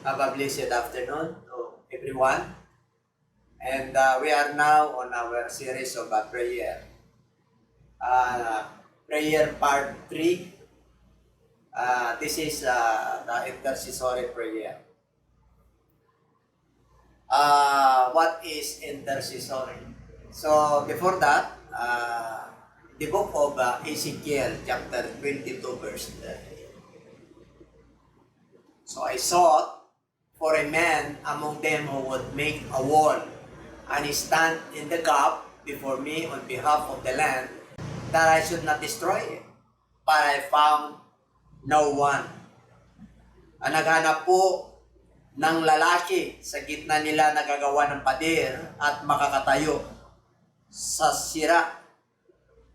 Have a blessed afternoon to everyone. And we are now on our series of prayer. Uh, Prayer part 3. This is the intercessory prayer. What is intercessory? So before that, the book of Ezekiel chapter 22 verse 30. So I sought for a man among them who would make a wall and stand in the gap before me on behalf of the land, that I should not destroy it. But I found no one. Naghanap po ng lalaki sa gitna nila nagagawa ng pader at makakatayo sa sira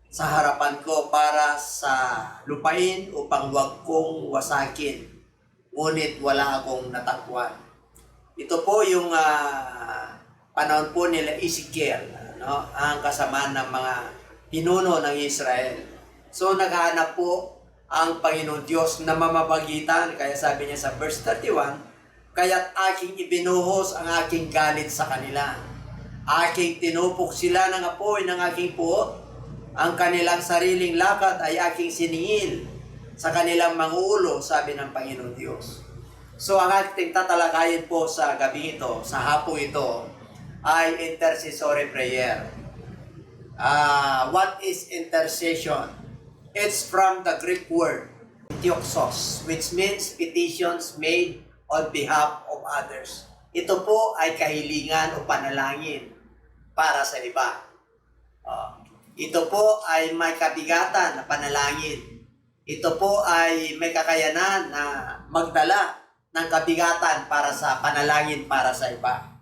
sa harapan ko para sa lupain upang wag kong wasakin. Ngunit wala akong natakwan. Ito po yung panahon po nila Ezekiel, ang kasamaan ng mga pinuno ng Israel. So naghahanap po ang Panginoon Diyos na mamapagitan. Kaya sabi niya sa verse 31, kaya't aking ibinuhos ang aking galit sa kanila. Aking tinupok sila ng apoy ng aking puot. Ang kanilang sariling lakad ay aking siningil sa kanilang manguulo, sabi ng Panginoon Diyos. So ang ating tatalakayin po sa gabi ito, sa hapong ito, ay intercessory prayer. What is intercession? It's from the Greek word, dioksos, which means petitions made on behalf of others. Ito po ay kahilingan o panalangin para sa iba. Ito po ay may kabigatan na panalangin. Ito po ay may kakayanan na magdala ng kabigatan para sa panalangin para sa iba.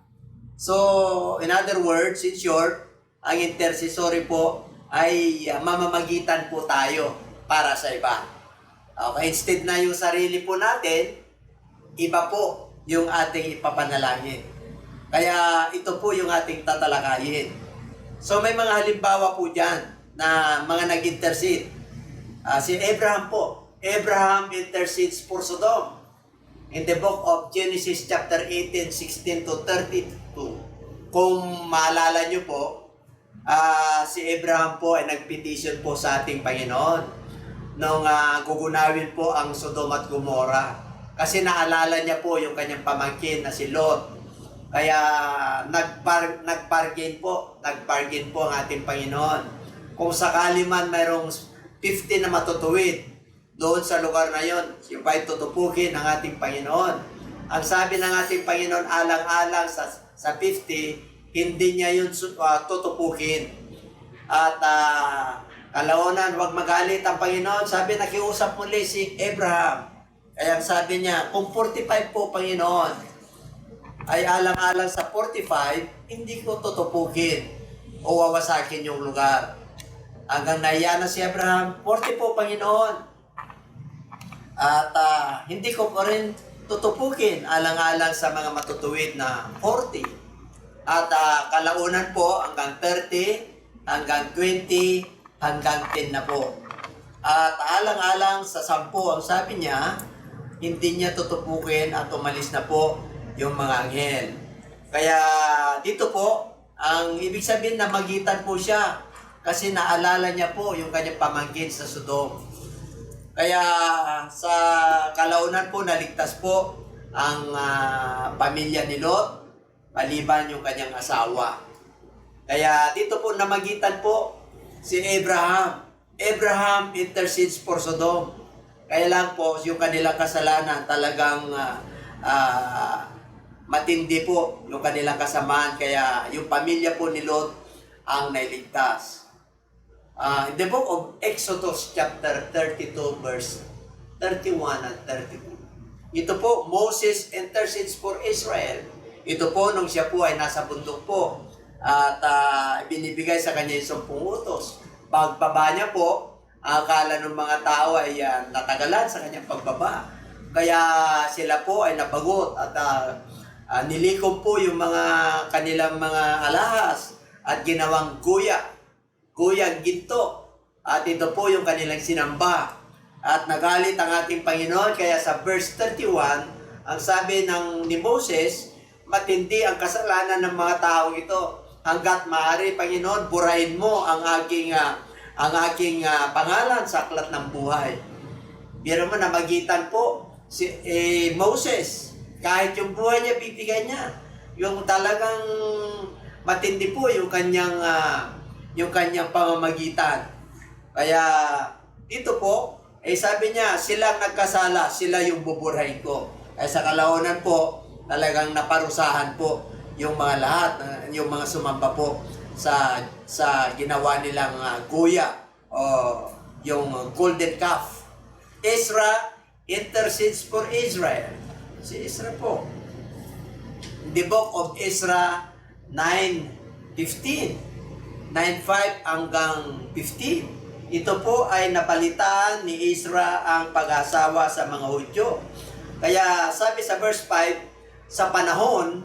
So, in other words, in short, ang intercessory po ay mamamagitan po tayo para sa iba. Okay, instead na yung sarili po natin, iba po yung ating ipapanalangin. Kaya ito po yung ating tatalakayin. So, may mga halimbawa po dyan na mga nag-intercede. Si Abraham po. Abraham intercedes for Sodom. In the book of Genesis chapter 18, 16 to 32. Kung maalala nyo po, si Abraham po ay nagpetition po sa ating Panginoon nung gugunawin po ang Sodom at Gomorrah. Kasi naalala niya po yung kanyang pamangkin na si Lot. Kaya nagbargain po ang ating Panginoon. Kung sakali man mayroong 50 na matutuwid doon sa lugar na yon, yung ba'y tutupukin ng ating Panginoon. Ang sabi ng ating Panginoon, alang-alang sa 50, hindi niya yun tutupukin. At kalaunan, huwag magalit ang Panginoon. Sabi, nakiusap muli si Abraham. Kaya sabi niya, kung 45 po, Panginoon, ay alang-alang sa 45, hindi ko tutupukin o wawasakin yung lugar. Hanggang naiya na si Abraham, 40 po, Panginoon. At hindi ko pa rin tutupukin alang-alang sa mga matutuwid na 40. At kalaunan po hanggang 30, hanggang 20, hanggang 10 na po. At alang-alang sa 10, ang sabi niya, hindi niya tutupukin at umalis na po yung mga anghel. Kaya dito po, ang ibig sabihin na magitan po siya. Kasi naalala niya po yung kanyang pamangkin sa Sodom. Kaya sa kalaunan po, naligtas po ang pamilya ni Lot, maliban yung kanyang asawa. Kaya dito po namagitan po si Abraham. Abraham intercedes for Sodom. Kaya lang po yung kanilang kasalanan talagang matindi po yung kanilang kasamaan. Kaya yung pamilya po ni Lot ang nailigtas. In the book of Exodus chapter 32 verse 31 and 32. Ito po, Moses intercedes for Israel. Ito po, nung siya po ay nasa bundok po at binibigay sa kanya yung 10 utos. Pagbaba niya po, akala ng mga tao ay natagalan sa kanyang pagbaba. Kaya sila po ay nabagot at nilikom po yung mga kanilang mga alahas at ginawang guyang ginto. At ito po yung kanilang sinamba. At nagalit ang ating Panginoon, kaya sa verse 31, Ang sabi ni Moses, matindi ang kasalanan ng mga taong ito. Hanggat maaari, Panginoon, burahin mo ang aking pangalan sa aklat ng buhay. Biro mo na magitan po si Moses, kahit yung buhay niya, bibigyan niya. Yung talagang matindi po yung kanyang pamamagitan. Kaya dito po, sabi niya, silang nagkasala, sila yung buburahin ko. Ay sa kalaunan po, talagang naparusahan po yung mga lahat, yung mga sumamba po sa ginawa nilang kuya o yung golden calf. Ezra intercedes for Israel. Si Ezra po. The book of Ezra 9:15. 9:5 hanggang 15. Ito po ay napalitan ni Ezra ang pag-asawa sa mga Hudyo. Kaya sabi sa verse 5, sa panahon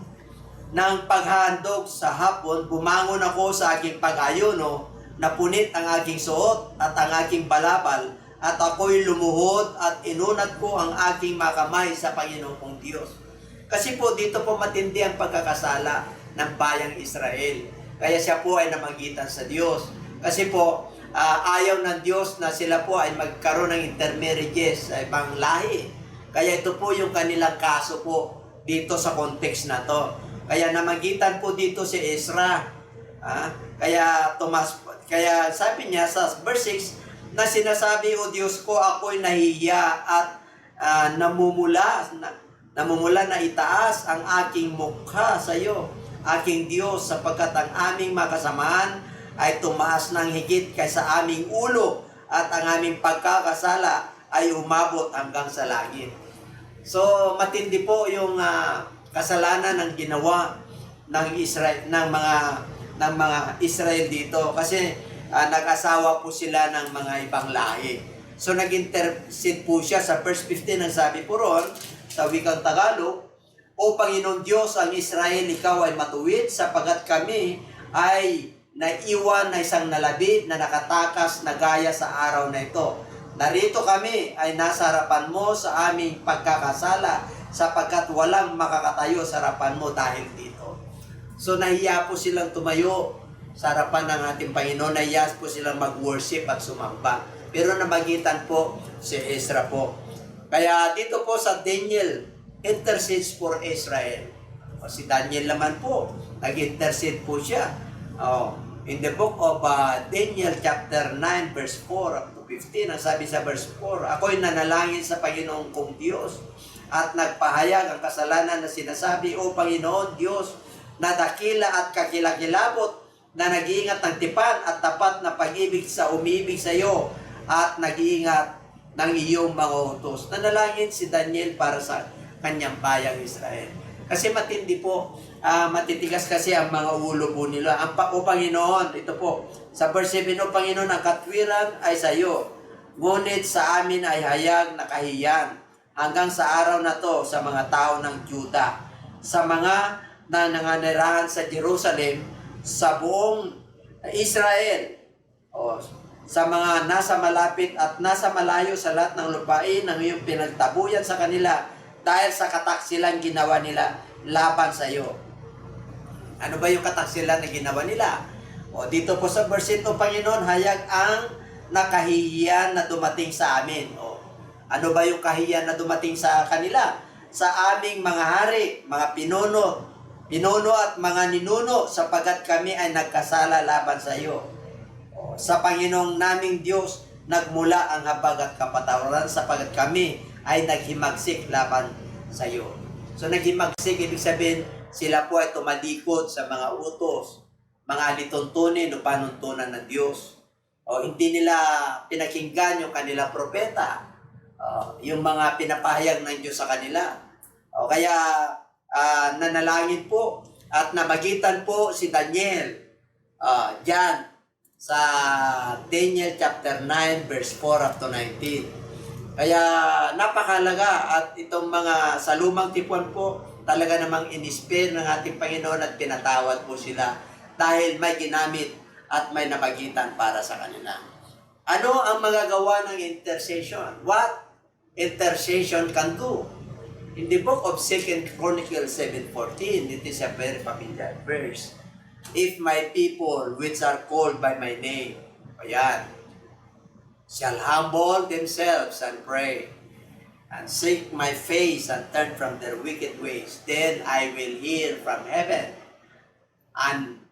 ng paghahandog sa hapon, bumangon ako sa aking pag-ayuno, napunit ang aking suot at ang aking balabal, at ako'y lumuhod at inunat ko ang aking mga kamay sa Panginoon kong Diyos. Kasi po dito po matindi ang pagkakasala ng bayang Israel. Kaya siya po ay namagitan sa Diyos. Kasi po, ayaw ng Diyos na sila po ay magkaroon ng intermarriages sa ibang lahi. Kaya ito po yung kanilang kaso po dito sa context na to. Kaya namagitan po dito si Ezra. Kaya sabi niya sa verse 6 na sinasabi, O Diyos ko, ako'y nahiya at namumula na itaas ang aking mukha sa iyo, aking Diyos, sapagkat ang aming makasamahan ay tumaas ng higit kaysa aming ulo at ang aming pagkakasala ay umabot hanggang sa langit. So matindi po yung kasalanan ng ginawa ng Israel, ng mga Israel dito, kasi nag-asawa po sila ng mga ibang lahi. So nag-intercede po siya sa verse 15, ang sabi po ron sa wikang Tagalog, O Panginoon Diyos ang Israel, ikaw ay matuwid, sapagat kami ay naiwan na isang nalabi na nakatakas na gaya sa araw na ito. Narito kami ay nasa harapan mo sa aming pagkakasala, sapagkat walang makakatayo sa harapan mo dahil dito. So nahiya po silang tumayo sa harapan ng ating Panginoon, nahiya po silang mag-worship at sumamba. Pero namagitan po si Ezra po. Kaya dito po sa Daniel, intercedes for Israel. O si Daniel naman po, nag-intercede po siya. In the book of Daniel chapter 9 verse 4 up to 15, ang sabi sa verse 4, ako'y nanalangin sa Panginoon kong Diyos at nagpahayag ang kasalanan na sinasabi, O Panginoon Diyos, na dakila at kakilakilabot, na nag-iingat ng tipan at tapat na pag-ibig sa umibig sa iyo at nag-iingat ng iyong mga utos. Nanalangin si Daniel para sa kanyang bayang Israel. Kasi matindi po, matitigas kasi ang mga ulo po nila. O Panginoon, ito po, sa verse 7, O Panginoon, ang katwiran ay sa iyo, ngunit sa amin ay hayag na kahiyan hanggang sa araw na to sa mga tao ng Juda, sa mga nananirahan sa Jerusalem, sa buong Israel, sa mga nasa malapit at nasa malayo sa lahat ng lupain ng iyong pinagtabuyan sa kanila dahil sa kataksilang ginawa nila laban sa iyo. Ano ba yung kataksilan na ginawa nila? Dito po sa verse 8, Panginoon, hayag ang nakahihiyan na dumating sa amin. Ano ba yung kahiyan na dumating sa kanila? Sa aming mga hari, mga pinuno at mga ninuno, sapagat kami ay nagkasala laban sa iyo. Sa Panginoong naming Diyos, nagmula ang habag at kapatawaran, sapagat kami ay naghimagsik laban sa iyo. So naghimagsik, ibig sabihin, sila po ay tumalikod sa mga utos, mga alituntunin o panuntunan ng Diyos. Hindi nila pinakinggan yung kanilang propeta, yung mga pinapahayag ng Diyos sa kanila. Kaya nanalangin po at namagitan po si Daniel diyan sa Daniel chapter 9 verse 4 up to 19. Kaya napakalaga, at itong mga sa lumang tipuan po talaga namang in-spare ng ating Panginoon at pinatawad po sila dahil may ginamit at may namagitan para sa kanila. Ano ang magagawa ng intercession? What intercession can do? In the book of 2 Chronicles 7:14, it is a very familiar verse. If my people which are called by my name, ayan, shall humble themselves and pray, and seek my face and turn from their wicked ways, then I will hear from heaven and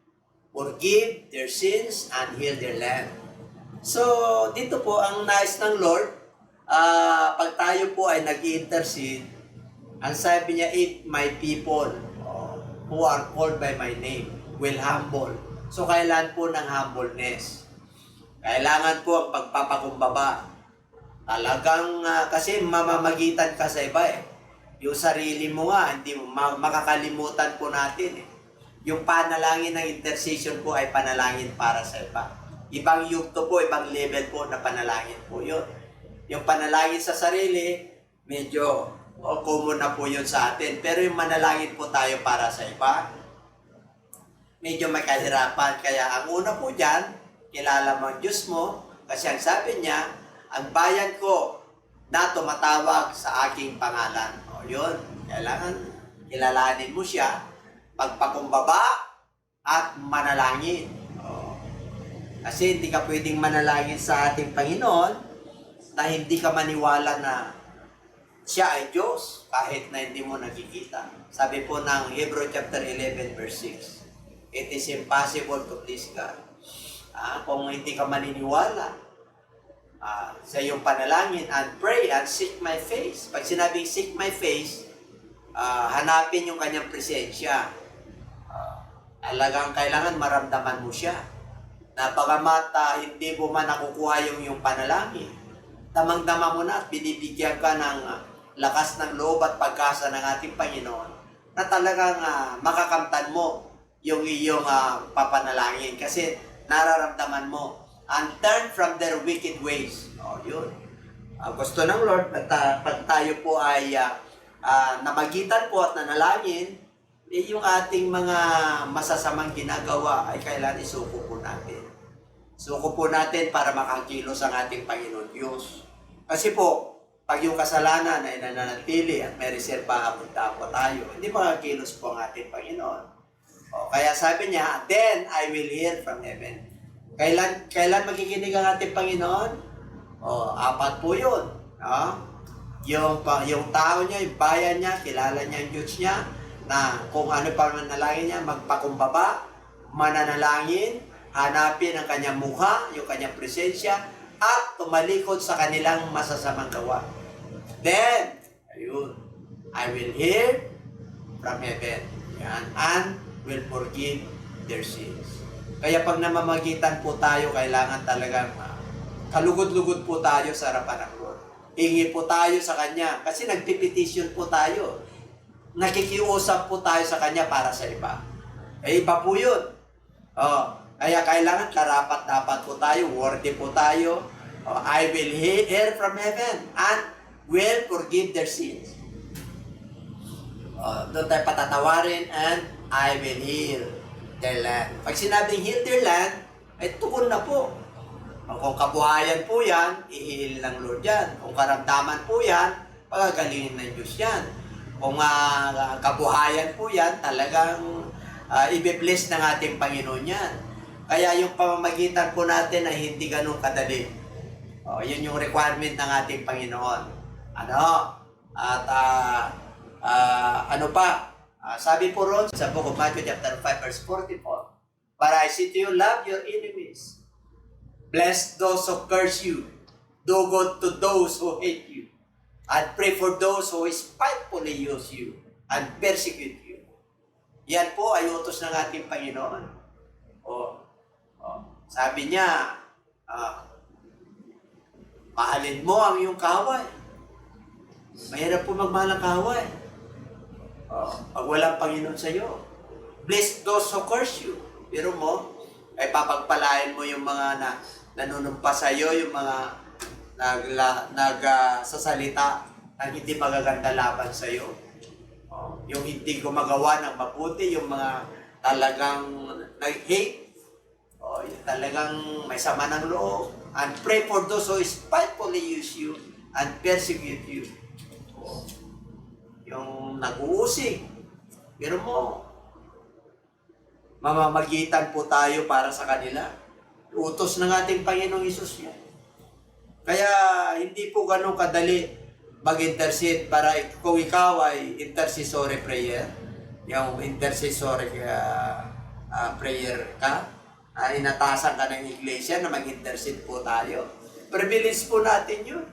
forgive their sins and heal their land. So, dito po ang nais ng Lord, pag tayo po ay nag-intercede, ang sabi niya, if my people who are called by my name will humble. So, kailan po ng humbleness? Kailangan po ang pagpapakumbaba. Talagang, kasi mamamagitan ka sa iba eh. Yung sarili mo nga, hindi makakalimutan po natin eh. Yung panalangin ng intercession po ay panalangin para sa iba. Ibang yugto po, ibang level po na panalangin po yun. Yung panalangin sa sarili, medyo common na po yun sa atin. Pero yung manalangin po tayo para sa iba, medyo may kahirapan. Kaya ang una po dyan, kilala mo ang Diyos mo, kasi ang sabi niya, ang bayan ko na tumatawag sa aking pangalan. O yun, kailangan kilalanin mo siya, pagpakumbaba at manalangin. O, kasi hindi ka pwedeng manalangin sa ating Panginoon na hindi ka maniwala na siya ay Diyos kahit na hindi mo nakikita. Sabi po ng Hebrew chapter 11 verse 6, it is impossible to please God. Kung hindi ka maniniwala sa iyong panalangin and pray and seek my face. Pag sinabing seek my face, hanapin yung kanyang presensya. Talagang kailangan maramdaman mo siya. Na bagamat hindi mo man nakukuha yung panalangin, damang-dama mo na at binibigyan ka ng lakas ng loob at pag-asa ng ating Panginoon na talagang makakamtan mo yung iyong papanalangin kasi nararamdaman mo and turn from their wicked ways. O, yun. Gusto ng Lord, pag tayo po ay namagitan po at nanalangin, yung ating mga masasamang ginagawa ay kailan isuko po natin. Suko po natin para makakilos ang ating Panginoon Diyos. Kasi po, pag yung kasalanan ay nananatili at may reserba po tayo, hindi makakilos po ang ating Panginoon. O, kaya sabi niya, then I will hear from heaven. Kailan magiginig ang ating Panginoon? O, 4 po yun. Yung tao niya, yung bayan niya, kilala niya ang Diyos niya, na kung ano pa manalangin niya, magpakumbaba, mananalangin, hanapin ang kanyang mukha, yung kanyang presensya, at tumalikod sa kanilang masasamang gawa. Then, ayun, I will hear from heaven, yan, and will forgive their sins. Kaya pag namamagitan po tayo, kailangan talagang kalugod-lugod po tayo sa harapan ng Lord. Hingi po tayo sa Kanya, kasi nagpipetition po tayo. Nakikiusap po tayo sa Kanya para sa iba. Iba po yun. Kaya kailangan karapat-dapat po tayo, worthy po tayo. I will hear from heaven and will forgive their sins. Doon tayo patatawarin and I will heal their land. Pag sinabing heal their land, ay tugon na po. Kung kabuhayan po yan, i-heal ng Lord yan. Kung karamdaman po yan, pagagalingin ng Diyos yan. Kung kabuhayan po yan, talagang i-bless ng ating Panginoon yan. Kaya yung pamamagitan po natin ay hindi ganun kadali. Yun yung requirement ng ating Panginoon. Ano pa? Sabi po ron sa book of Matthew chapter 5 verse 44, but I say to you, love your enemies. Bless those who curse you. Do good to those who hate you. And pray for those who spitefully use you and persecute you. Yan po ay utos ng ating Panginoon. Sabi niya, mahalin mo ang iyong kaway. Mahirap po magmahal ang kaway. Pag walang Panginoon sa iyo. Bless those who curse you. Pero mo, ay papagpalain mo yung mga nanunumpa sa iyo, yung mga nagsasalita ng hindi magaganda laban sa iyo. Yung hindi gumagawa ng mabuti, yung mga talagang nag-hate, yung talagang may sama ng loob. And pray for those who spitefully use you and persecute you. yung nag-uusig. Pero mo, mamamagitan po tayo para sa kanila. Utos ng ating Panginoong Hesus yan. Kaya hindi po ganun kadali mag-intercede para kung ikaw ay intercessory prayer, yung intercessory prayer ka, inatasan ka ng iglesia na mag-intercede po tayo. Privilege po natin yun.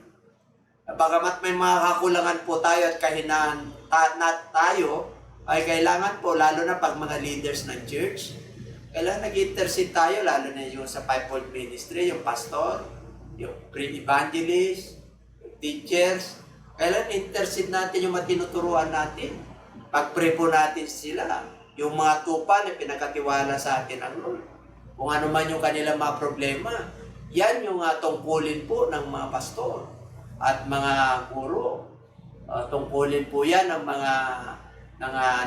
Bagamat may mga kakulangan po tayo at kahinaan tayo, ay kailangan po, lalo na pag mga leaders ng church, kailangan nag-intercede tayo, lalo na yung sa fivefold ministry, yung pastor, yung pre-evangelist, yung teachers. Kailangan intercede natin yung matinuturuan natin. Pag-pray po natin sila. Yung mga tupa na pinakatiwala sa atin ang Lord. Kung ano man yung kanilang mga problema, yan yung tungkulin po ng mga pastor at mga guro. Tungkulin po yan ng mga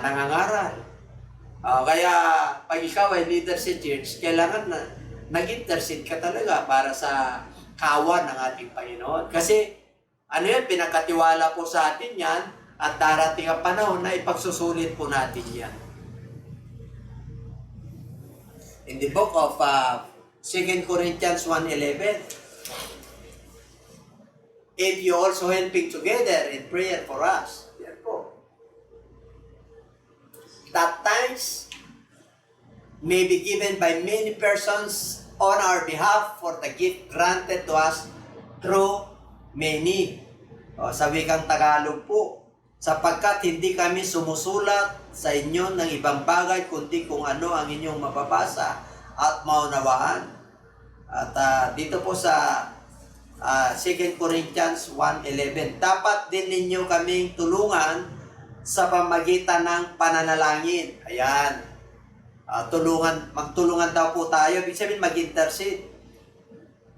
nangangaral. Kaya pag ikaw ay leader sa church, kailangan na nag-intercede ka talaga para sa kawan ng ating Panginoon. Kasi ano yan, pinakatiwala po sa atin yan at darating ang panahon na ipagsusulit po natin yan. In the book of 2 Corinthians 1:11, if you also helping together in prayer for us, yan po, that thanks may be given by many persons on our behalf for the gift granted to us through many. Sa wikang Tagalog po, sapagkat hindi kami sumusulat sa inyo ng ibang bagay kundi kung ano ang inyong mababasa at maunawaan. At dito po sa 2 Corinthians 1:11, dapat din ninyo kaming tulungan sa pamagitan ng pananalangin. Ayan. Magtulungan daw po tayo. Ibig sabihin mag-intercede.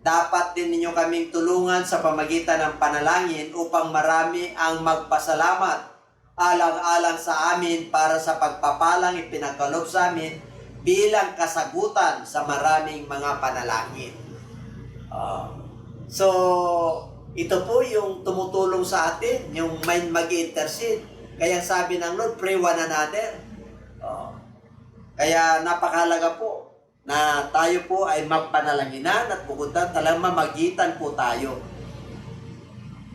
Dapat din ninyo kaming tulungan sa pamagitan ng panalangin upang marami ang magpasalamat alang-alang sa amin para sa pagpapalang ipinagkaloob sa amin bilang kasagutan sa maraming mga panalangin. So, ito po yung tumutulong sa atin, yung mag-intercede. Kaya sabi ng Lord, pray one another. Kaya napakahalaga po na tayo po ay magpanalanginan at bukod na talagang mamagitan po tayo.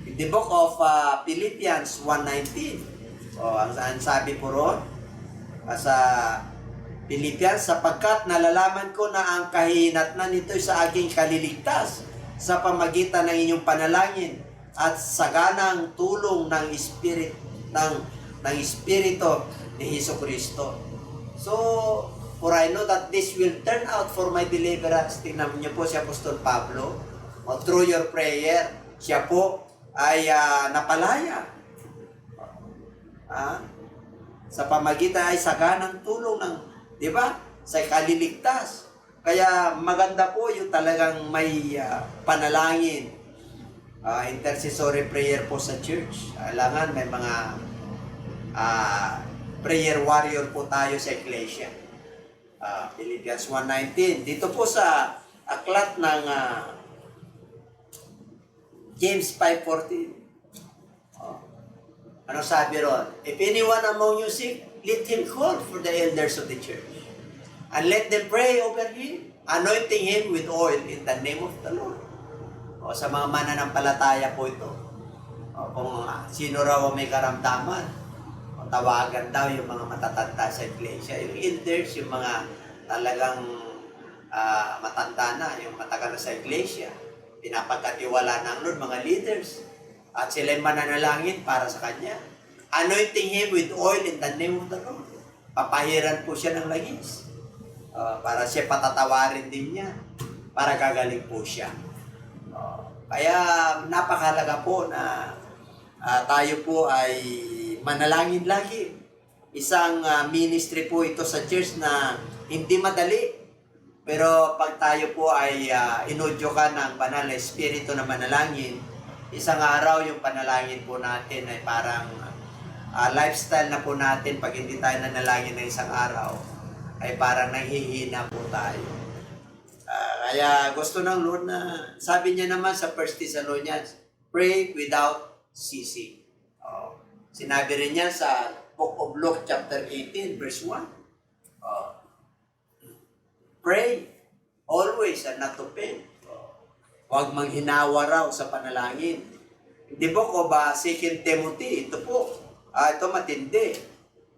In the book of Philippians 1:19, ang sabi po ron, sa Philippians, sapagkat nalalaman ko na ang kahinatnan nito sa aking kaliligtas sa pamagitan ng inyong panalangin at saganang tulong ng Espiritu ni Jesucristo. So, for I know that this will turn out for my deliverance. Tingnan niyo po si Apostol Pablo. Through your prayer, siya po ay napalaya. Sa pamagitan ay saganang tulong ng, di ba? Sa kaliligtas. Kaya maganda po yung talagang may panalangin. Intercessory prayer po sa church. Kailangan may mga prayer warrior po tayo sa iglesia. Philippians 1:19. Dito po sa aklat ng James 5:14. Ano sabi ron? If anyone among you sick, let him call for the elders of the church. And let them pray over him, anointing him with oil in the name of the Lord. Sa mga mananampalataya po ito. Kung sino raw may karamdaman, tawagan daw yung mga matatanda sa iglesia. Yung elders, yung mga talagang matanda na, yung matagal na sa iglesia. Pinapagkatiwala ng Lord, mga leaders. At sila'y mananalangin para sa Kanya. Anointing him with oil in the name of the Lord. Papahiran po siya ng langis. Para siya patatawarin din niya. Para gagaling po siya. Kaya napakahalaga po na tayo po ay manalangin lagi. Isang ministry po ito sa church na hindi madali. Pero pag tayo po ay inudyo ka ng banal na espiritu na manalangin, isang araw yung panalangin po natin ay parang lifestyle na po natin. Pag hindi tayo nanalangin ng isang araw, ay parang nahihina po tayo. Kaya gusto ng Lord na, sabi niya naman sa 1 Thessalonians, pray without ceasing. Sinabi rin yan sa Book of Luke chapter 18 verse 1. Pray always and not to faint. Huwag manghinawa raw sa panalangin. Hindi po ko ba 2 Timothy? Ito po. Ito matindi.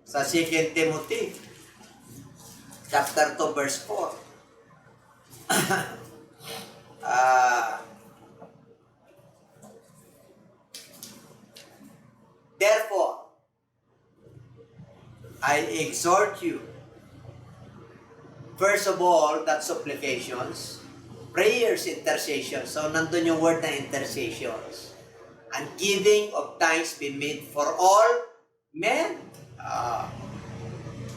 Sa 2 Timothy chapter 2 verse 4. Therefore, I exhort you, first of all, that supplications, prayers, intercessions. So, nandun yung word na intercessions. And giving of thanks be made for all men.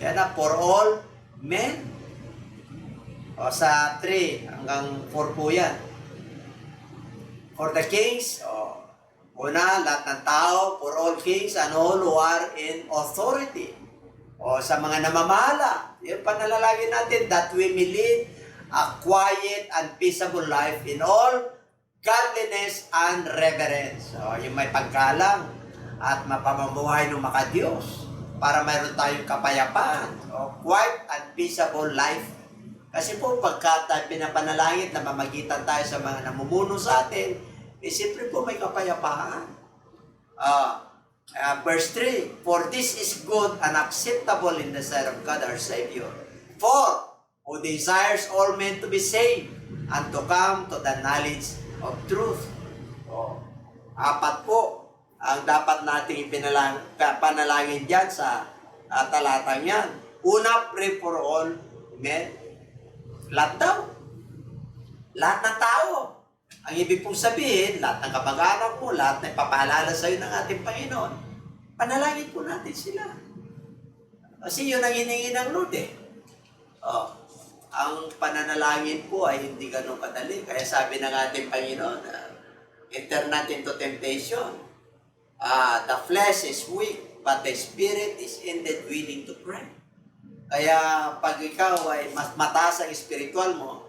Yan na, for all men. O, sa 3 hanggang 4 po yan. For the kings, una, lahat ng tao, for all kings and all who are in authority. O sa mga namamahala, yung panalalagin natin, that we may lead a quiet and peaceable life in all godliness and reverence. O yung may paggalang at mapamumuhay ng makadiyos para mayroon tayong kapayapaan. O quiet and peaceable life. Kasi po pagka tayo pinapanalangin na mamagitan tayo sa mga namumuno sa atin, siyempre po may kapayapaan. Verse 3, for this is good and acceptable in the sight of God our Savior. For who desires all men to be saved and to come to the knowledge of truth. Apat po ang dapat nating panalangin dyan sa talatang yan. Una, pray for all men. Lahat daw. Lahat ng tao. Ang ibig pong sabihin, lahat ng kapag-anak mo, lahat na ipapaalala sa iyo ng ating Panginoon, panalangin po natin sila. Kasi yun ang hiningi ng Lord eh. Ang pananalangin po ay hindi ganun kadali. Kaya sabi ng ating Panginoon, enter not into temptation. The flesh is weak, but the spirit is indeed willing to pray. Kaya pag ikaw ay mas mataas ang spiritual mo,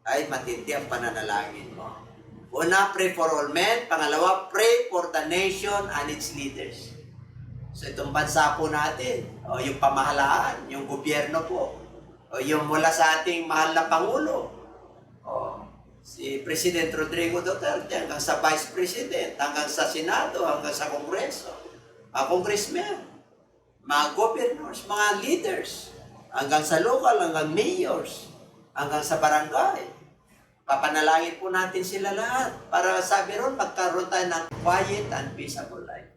ay matindi ang pananalangin mo. Una, pray for all men. Pangalawa, pray for the nation and its leaders. So itong bansa po natin, yung pamahalaan, yung gobyerno po, yung mula sa ating mahal na Pangulo, si President Rodrigo Duterte, hanggang sa Vice President, hanggang sa Senado, hanggang sa Kongreso, mga congressmen, mga governors, mga leaders, hanggang sa local, hanggang mayors, hanggang sa barangay. Papanalangin po natin sila lahat para sabi ron, magkaroon tayo ng quiet and peaceable life.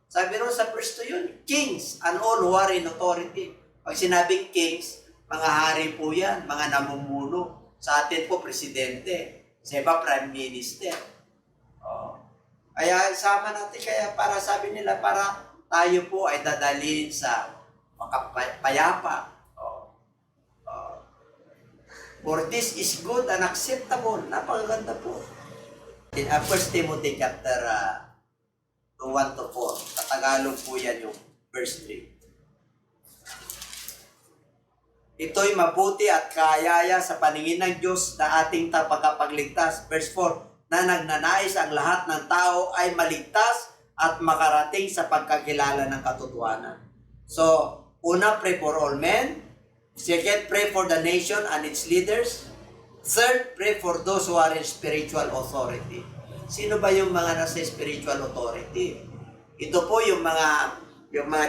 Sabi ron sa verse 2 yun, kings and all who are in authority. Pag sinabing kings, mga hari po yan, mga namumuno. Sa atin po, presidente. Sa iba, prime minister. Kaya sama natin, kaya para sabi nila, para tayo po ay dadalhin sa makapayapa. For this is good and acceptable. Napakaganda po. In 1 Timothy chapter 1 to 4. Katagalog po yan yung verse 3. Ito'y mabuti at kaayaya sa paningin ng Diyos na ating tagapagligtas. Verse 4. Na nagnanais ang lahat ng tao ay maligtas at makarating sa pagkakilala ng katotohanan. So, una, pray for all men. Second, pray for the nation and its leaders. Third, pray for those who are in spiritual authority. Sino ba yung mga nasa spiritual authority? Ito po yung mga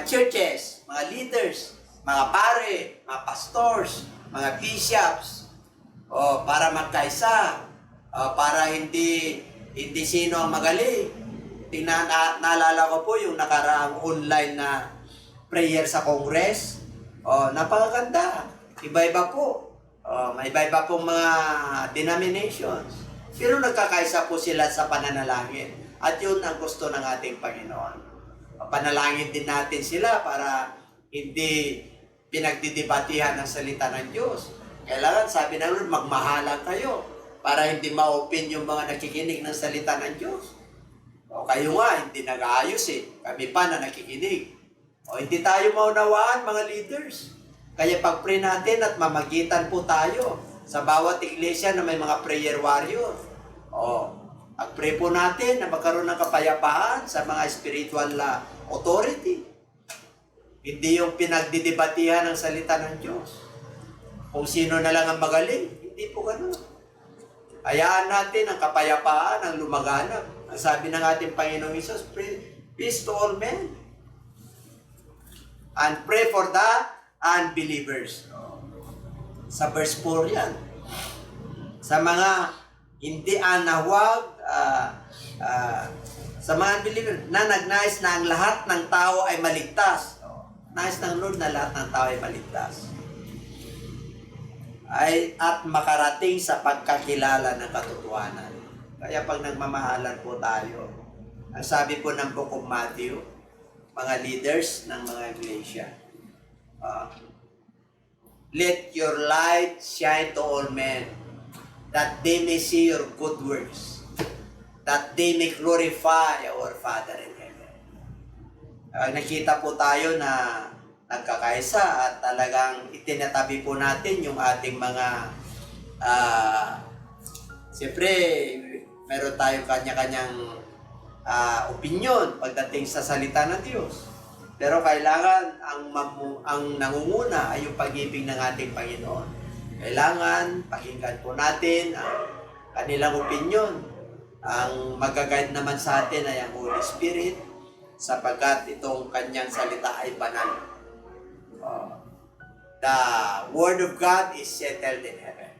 churches, mga leaders, mga pare, mga pastors, mga bishops, para magkaisa, para hindi sino ang magaling. Naalala ko po yung nakaraang online na prayer sa Congress. Napakaganda. Iba-iba po. May iba-iba pong mga denominations. Pero nagkakaisa po sila sa pananalangin. At yun ang gusto ng ating Panginoon. Panalangin din natin sila para hindi pinagdidebatihan ng salita ng Diyos. Kailangan, sabi ng Lord, magmahalan kayo para hindi ma-open yung mga nakikinig ng salita ng Diyos. Kayo nga, hindi nag-aayos Kami pa na nakikinig. Hindi tayo maunawaan, mga leaders. Kaya pag-pray natin at mamagitan po tayo sa bawat iglesia na may mga prayer warrior. Pag-pray po natin na magkaroon ng kapayapaan sa mga spiritual authority. Hindi yung pinagdidebatihan ng salita ng Diyos. Kung sino na lang ang magaling, hindi po ganun. Hayaan natin ang kapayapaan, ang lumaganap. Ang sabi ng ating Panginoong Hesus, peace to all men. And pray for the unbelievers. Sa verse 4 yan. Sa mga hindi anawag, sa mga unbelievers, na nagnais na ang lahat ng tao ay maligtas. Nais ng Lord na lahat ng tao ay maligtas. At makarating sa pagkakilala ng katotohanan. Kaya pag nagmamahalan po tayo, ang sabi po ng Book of Matthew, mga leaders ng mga iglesia, let your light shine to all men, that they may see your good works, that they may glorify our Father in heaven. Nakita po tayo na nagkakaisa at talagang itinatabi po natin yung ating mga siyempre meron tayong kanya-kanyang opinion pagdating sa salita ng Diyos. Pero kailangan ang nangunguna ay yung pag-ibig ng ating Panginoon. Kailangan pakinggan po natin ang kanilang opinion. Ang mag-guide naman sa atin ay ang Holy Spirit sapagkat itong kanyang salita ay banal. The Word of God is settled in heaven.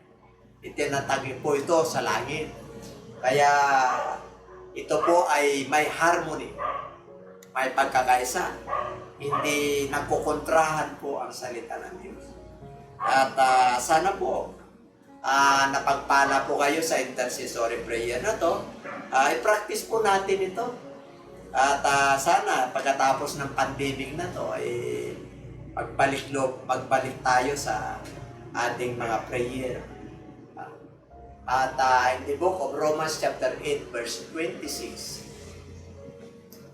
Itinatagi po ito sa langit. Kaya ito po ay may harmony, may pagkakaisa. Hindi nagkukontrahan po ang salita ng Diyos. At sana po napagpala po kayo sa intercessory prayer na to. I-practice po natin ito. At sana pagkatapos ng pandemic na to ay magbalik tayo sa ating mga prayer. At in the book of Romans chapter 8 verse 26,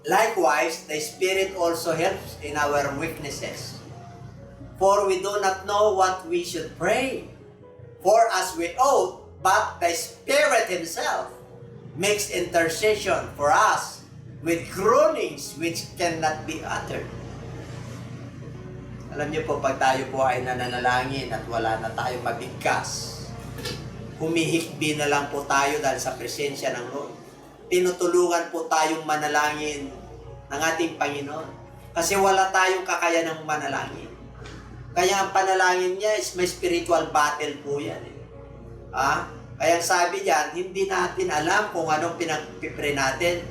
likewise, the Spirit also helps in our weaknesses. For we do not know what we should pray for as we ought, but the Spirit Himself makes intercession for us with groanings which cannot be uttered. Alam niyo po, pag tayo po ay nananalangin at wala na tayong mabigkas, humihikbi na lang po tayo dahil sa presensya ng Lord. Tinutulungan po tayong manalangin ng ating Panginoon. Kasi wala tayong kakayanang manalangin. Kaya ang panalangin niya is may spiritual battle po yan. Kaya sabi diyan, hindi natin alam kung anong pinagpipray natin.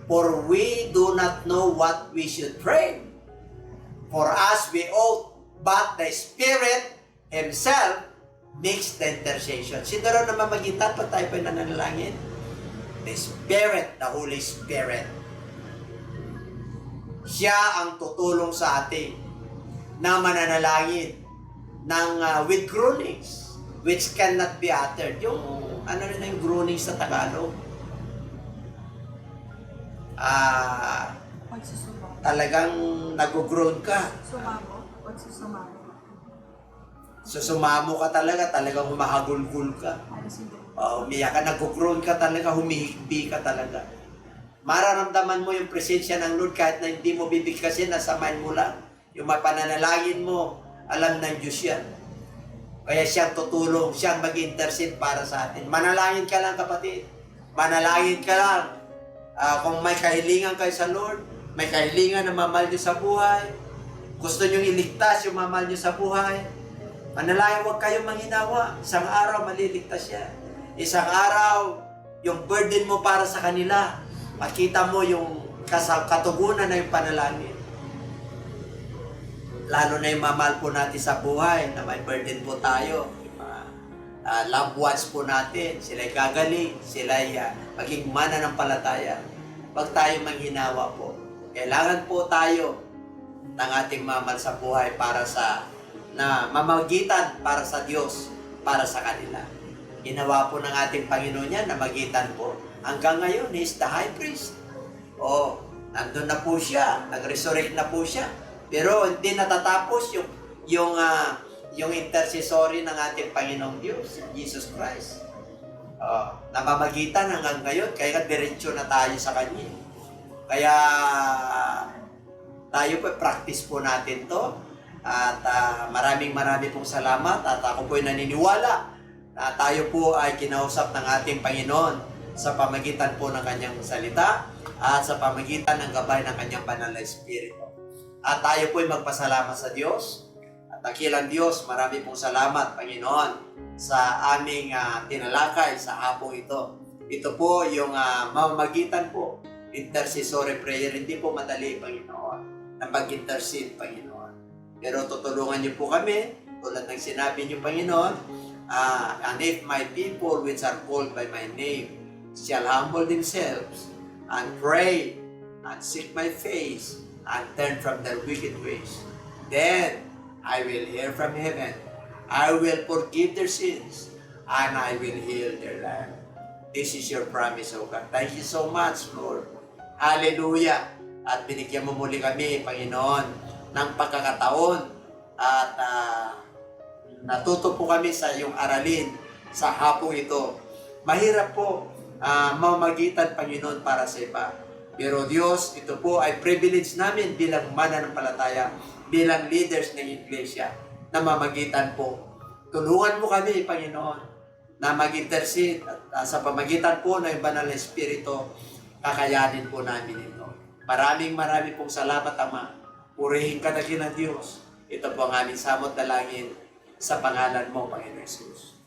For we do not know what we should pray. For us we ought, but the Spirit Himself makes the intercession. Sino raw na mamagitan pag tayo pa'y nananalangin? The Spirit, the Holy Spirit. Siya ang tutulong sa atin na mananalangin ng with groanings which cannot be uttered. Yung ano rin yung groanings sa Tagalog? Talagang nag-groan ka. Sumamo? Pagsusumamo? Susumamo ka talaga, talagang humahagulgul ka. Umiyak ka, nag-groan ka talaga, humihikbi ka talaga. Mararamdaman mo yung presensya ng Lord kahit na hindi mo bibigkasin, nasa mind mo lang. Yung mapananalangin mo, alam ng Diyos yan. Kaya siyang tutulong, siyang mag-intercede para sa atin. Manalangin ka lang, kapatid. Manalangin ka lang. Kung may kahilingan kayo sa Lord, may kahilingan na mamahal nyo sa buhay, gusto nyo iligtas yung mamahal nyo sa buhay, manalangin, huwag kayong manghinawa. Isang araw, maliligtas siya. Isang araw, yung burden mo para sa kanila, makita mo yung katugunan na yung panalangin. Lalo na yung mamahal po natin sa buhay, na may burden po tayo. Loved ones po natin, sila'y gagaling, sila'y maging mananampalataya. Huwag tayo manghinawa po. Kailangan po tayo ng ating mamahal sa buhay para sa na mamagitan para sa Diyos, para sa kanila. Ginawa po ng ating Panginoon yan na magitan po. Hanggang ngayon, He is the high priest. Nandun na po siya, nag-resurrect na po siya. Pero hindi natatapos yung intercessory ng ating Panginoong Diyos, Jesus Christ. Namamagitan hanggang ngayon, kaya diretso na tayo sa Kanya. Kaya tayo po, practice po natin to. At maraming pong salamat at ako po ay naniniwala na tayo po ay kinausap ng ating Panginoon sa pamagitan po ng kanyang salita at sa pamagitan ng gabay ng kanyang banal na Espiritu. At tayo po ay magpasalamat sa Diyos. At dakilang Diyos, marami pong salamat, Panginoon, sa aming tinalakay sa hapong ito. Ito po yung mamamagitan po, intercessory prayer. Hindi po madali, Panginoon, na mag-intercede, Panginoon. Pero tutulungan niyo po kami, tulad ng sinabi niyo, Panginoon, and if my people which are called by my name shall humble themselves and pray and seek my face and turn from their wicked ways, then I will hear from heaven. I will forgive their sins and I will heal their land. This is your promise, O God. Thank you so much, Lord. Hallelujah. At binigyan mo muli kami, Panginoon, ng pagkakataon at natuto po kami sa iyong aralin sa hapong ito. Mahirap po mamagitan, Panginoon, para sa iba. Pero Diyos, ito po ay privilege namin bilang mananampalataya, bilang leaders ng iglesia, na mamagitan po. Tulungan mo kami, Panginoon, na mag-intercede at sa pamagitan po ng Banal na Espiritu, kakayanin po namin ito. Maraming pong salamat, Ama. Purihin ka na Diyos. Ito po ang aming samot dalangin sa pangalan mo, Panginoon Jesus.